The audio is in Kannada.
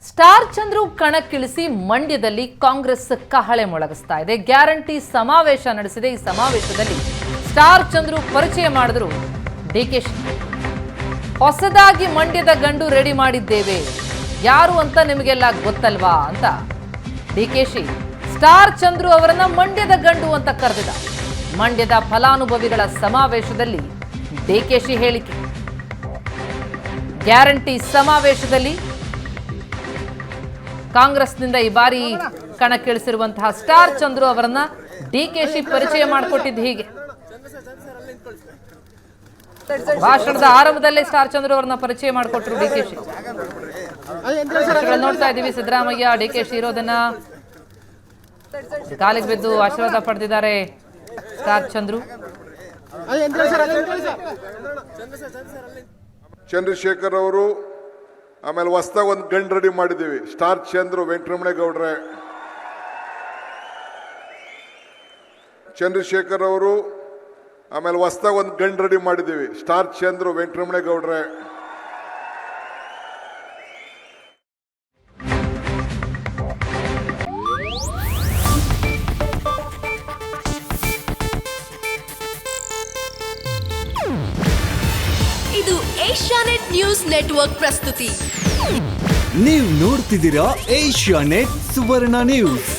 ಸ್ಟಾರ್ ಚಂದ್ರು ಕಣಕ್ಕಿಳಿಸಿ ಮಂಡ್ಯದಲ್ಲಿ ಕಾಂಗ್ರೆಸ್ ಕಹಳೆ ಮೊಳಗಿಸ್ತಾ ಇದೆ. ಗ್ಯಾರಂಟಿ ಸಮಾವೇಶ ನಡೆಸಿದೆ. ಈ ಸಮಾವೇಶದಲ್ಲಿ ಸ್ಟಾರ್ ಚಂದ್ರು ಪರಿಚಯ ಮಾಡಿದ್ರು ಡಿಕೆಶಿ. ಹೊಸದಾಗಿ ಮಂಡ್ಯದ ಗಂಡು ರೆಡಿ ಮಾಡಿದ್ದೇವೆ, ಯಾರು ಅಂತ ನಿಮಗೆಲ್ಲ ಗೊತ್ತಲ್ವಾ ಅಂತ ಡಿಕೆಶಿ ಸ್ಟಾರ್ ಚಂದ್ರು ಅವರನ್ನ ಮಂಡ್ಯದ ಗಂಡು ಅಂತ ಕರೆದಿದ್ದ. ಮಂಡ್ಯದ ಫಲಾನುಭವಿಗಳ ಸಮಾವೇಶದಲ್ಲಿ ಡಿಕೆಶಿ ಹೇಳಿಕೆ. ಗ್ಯಾರಂಟಿ ಸಮಾವೇಶದಲ್ಲಿ ಕಾಂಗ್ರೆಸ್ನಿಂದ ಈ ಬಾರಿ ಕಣಕ್ಕಿಳಿಸಿರುವಂತಹ ಸ್ಟಾರ್ ಚಂದ್ರು ಅವರನ್ನ ಡಿಕೆಶಿ ಪರಿಚಯ ಮಾಡಿಕೊಟ್ಟಿದ್ದು ಹೀಗೆ. ಭಾಷಣದ ಆರಂಭದಲ್ಲೇ ಸ್ಟಾರ್ ಚಂದ್ರು ಅವರನ್ನ ಪರಿಚಯ ಮಾಡಿಕೊಟ್ರು ಡಿಕೆಶಿ. ನೋಡ್ತಾ ಇದ್ದೀವಿ, ಸಿದ್ದರಾಮಯ್ಯ ಡಿಕೆಶಿ ಇರೋದನ್ನ ಕಾಲಿಗೆ ಬಿದ್ದು ಆಶೀರ್ವಾದ ಪಡೆದಿದ್ದಾರೆ ಸ್ಟಾರ್ ಚಂದ್ರು. ಚಂದ್ರಶೇಖರ್ ಅವರು, ಆಮೇಲೆ ಹೊಸದಾಗಿ ಒಂದು ಗಂಡು ರೆಡಿ ಮಾಡಿದ್ದೀವಿ, ಸ್ಟಾರ್ ಚಂದ್ರು ವೆಂಕಟರಮಣೇಗೌಡ್ರೆ. ಚಂದ್ರಶೇಖರ್ ಅವರು, ಆಮೇಲೆ ಹೊಸದಾಗಿ ಒಂದು ಗಂಡು ರೆಡಿ ಮಾಡಿದ್ದೀವಿ, ಸ್ಟಾರ್ ಚಂದ್ರು ವೆಂಕಟರಮಣೇಗೌಡ್ರೆ. ಇದು ಏಷ್ಯಾನೆಟ್ ನ್ಯೂಸ್ ನೆಟ್ವರ್ಕ್ ಪ್ರಸ್ತುತಿ. ನೀವು ನೋಡ್ತಿದ್ದೀರಾ ಏಷ್ಯಾನೆಟ್ ಸುವರ್ಣ ನ್ಯೂಸ್.